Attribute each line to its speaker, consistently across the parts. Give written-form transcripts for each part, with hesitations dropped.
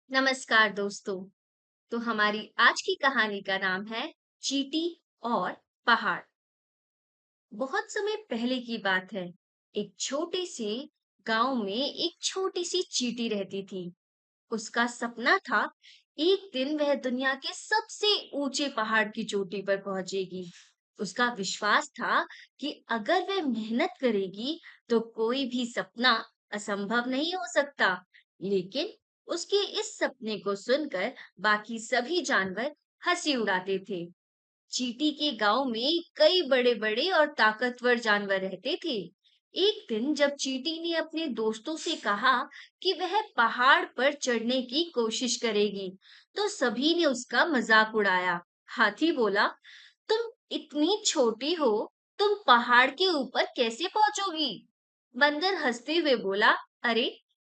Speaker 1: नमस्कार दोस्तों। तो हमारी आज की कहानी का नाम है चींटी और पहाड़। बहुत समय पहले की बात है। एक छोटे से गांव में एक छोटी सी चींटी रहती थी। उसका सपना था एक दिन वह दुनिया के सबसे ऊंचे पहाड़ की चोटी पर पहुंचेगी। उसका विश्वास था कि अगर वह मेहनत करेगी तो कोई भी सपना असंभव नहीं हो सकता। लेकिन उसके इस सपने को सुनकर बाकी सभी जानवर हंसी उड़ाते थे। चींटी के गांव में कई बड़े बड़े और ताकतवर जानवर रहते थे। एक दिन जब चींटी ने अपने दोस्तों से कहा कि वह पहाड़ पर चढ़ने की कोशिश करेगी, तो सभी ने उसका मजाक उड़ाया। हाथी बोला, तुम इतनी छोटी हो, तुम पहाड़ के ऊपर कैसे पहुंचोगी? बंदर हंसते हुए बोला, अरे,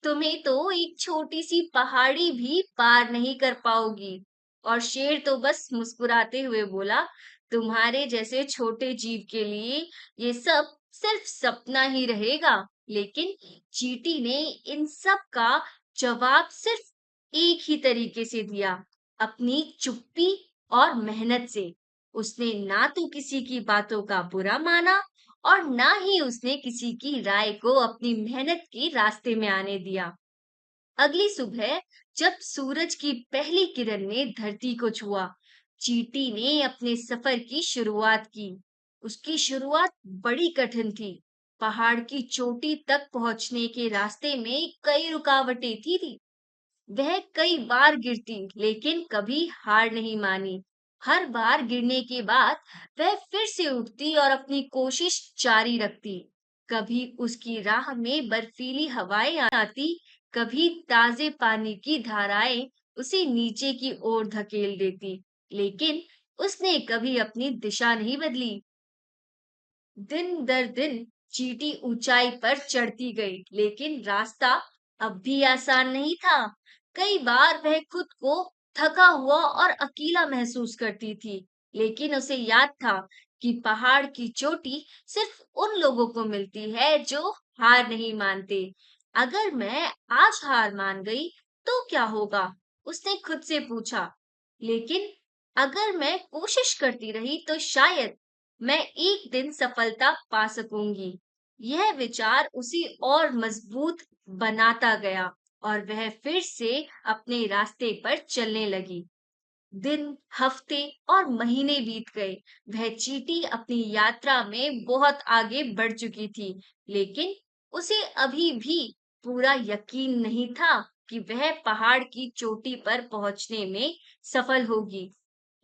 Speaker 1: तुम्हें तो एक छोटी सी पहाड़ी भी पार नहीं कर पाओगी। और शेर तो बस मुस्कुराते हुए बोला, तुम्हारे जैसे छोटे जीव के लिए ये सब सिर्फ सपना ही रहेगा। लेकिन चींटी ने इन सब का जवाब सिर्फ एक ही तरीके से दिया, अपनी चुप्पी और मेहनत से। उसने ना तो किसी की बातों का बुरा माना और ना ही उसने किसी की राय को अपनी मेहनत के रास्ते में आने दिया। अगली सुबह जब सूरज की पहली किरण ने धरती को छुआ, चींटी ने अपने सफर की शुरुआत की। उसकी शुरुआत बड़ी कठिन थी। पहाड़ की चोटी तक पहुंचने के रास्ते में कई रुकावटें थी। वह कई बार गिरती लेकिन कभी हार नहीं मानी। हर बार गिरने के बाद वह फिर से उठती और अपनी कोशिश जारी रखती। कभी उसकी राह में बर्फीली हवाएं आती, कभी ताजे पानी की धाराएं उसे नीचे की ओर धकेल देती, लेकिन उसने कभी अपनी दिशा नहीं बदली। दिन दर दिन चींटी ऊंचाई पर चढ़ती गई, लेकिन रास्ता अब भी आसान नहीं था। कई बार वह खुद को थका हुआ और अकेला महसूस करती थी, लेकिन उसे याद था कि पहाड़ की चोटी सिर्फ उन लोगों को मिलती है जो हार नहीं मानते। अगर मैं आज हार मान गई तो क्या होगा? उसने खुद से पूछा। लेकिन अगर मैं कोशिश करती रही तो शायद मैं एक दिन सफलता पा सकूंगी। यह विचार उसे और मजबूत बनाता गया और वह फिर से अपने रास्ते पर चलने लगी। दिन, हफ्ते और महीने बीत गए। वह चींटी अपनी यात्रा में बहुत आगे बढ़ चुकी थी, लेकिन उसे अभी भी पूरा यकीन नहीं था कि वह पहाड़ की चोटी पर पहुंचने में सफल होगी।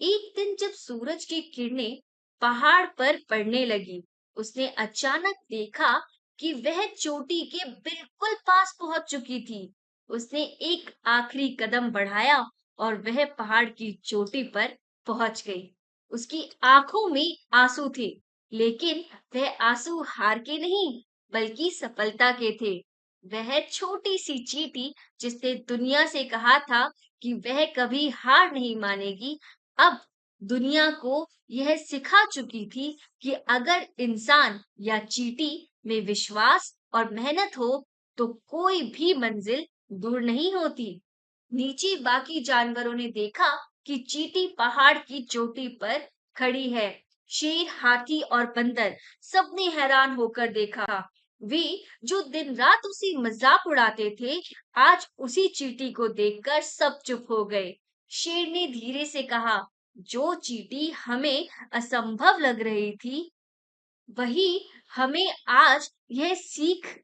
Speaker 1: एक दिन जब सूरज की किरणें पहाड़ पर पड़ने लगी, उसने अचानक देखा कि वह चोटी के बिल्कुल पास पहुंच चुकी थी। उसने एक आखिरी कदम बढ़ाया और वह पहाड़ की चोटी पर पहुंच गई। उसकी आंखों में आंसू थे, लेकिन वह आंसू हार के नहीं, बल्कि सफलता के थे। वह छोटी सी चींटी जिसने दुनिया से कहा था कि वह कभी हार नहीं मानेगी, अब दुनिया को यह सिखा चुकी थी कि अगर इंसान या चींटी में विश्वास और मेहनत हो तो कोई भी मंजिल दूर नहीं होती। नीचे बाकी जानवरों ने देखा कि चींटी पहाड़ की चोटी पर खड़ी है। शेर, हाथी और बंदर सबने हैरान होकर देखा। वे जो दिन रात उसी मजाक उड़ाते थे, आज उसी चींटी को देखकर सब चुप हो गए। शेर ने धीरे से कहा, जो चींटी हमें असंभव लग रही थी, वही हमें आज यह सीख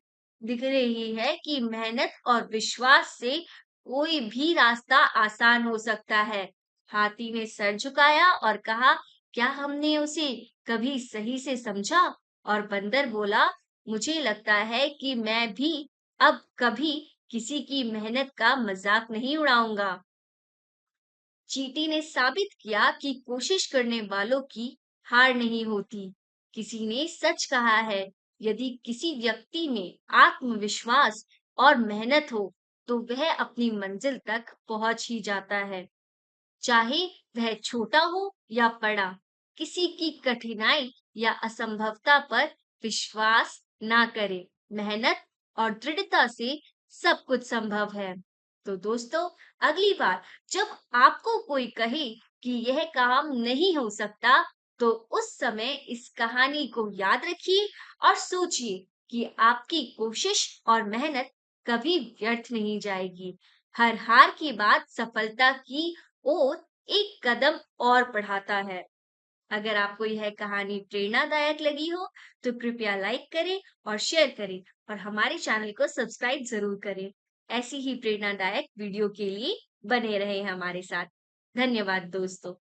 Speaker 1: दिख रही है कि मेहनत और विश्वास से कोई भी रास्ता आसान हो सकता है। हाथी ने सर झुकाया और कहा, क्या हमने उसे कभी सही से समझा? और बंदर बोला, मुझे लगता है कि मैं भी अब कभी किसी की मेहनत का मजाक नहीं उड़ाऊंगा। चींटी ने साबित किया कि कोशिश करने वालों की हार नहीं होती। किसी ने सच कहा है, यदि किसी व्यक्ति में आत्मविश्वास और मेहनत हो, तो वह अपनी मंजिल तक पहुंच ही जाता है। चाहे वह छोटा हो या बड़ा, किसी की कठिनाई या असंभवता पर विश्वास ना करे। मेहनत और दृढ़ता से सब कुछ संभव है। तो दोस्तों, अगली बार जब आपको कोई कहे कि यह काम नहीं हो सकता, तो उस समय इस कहानी को याद रखिए और सोचिए कि आपकी कोशिश और मेहनत कभी व्यर्थ नहीं जाएगी। हर हार के बाद सफलता की ओर एक कदम और बढ़ाता है। अगर आपको यह कहानी प्रेरणादायक लगी हो, तो कृपया लाइक करें और शेयर करें और हमारे चैनल को सब्सक्राइब जरूर करें। ऐसी ही प्रेरणादायक वीडियो के लिए बने रहें हमारे साथ। धन्यवाद दोस्तों।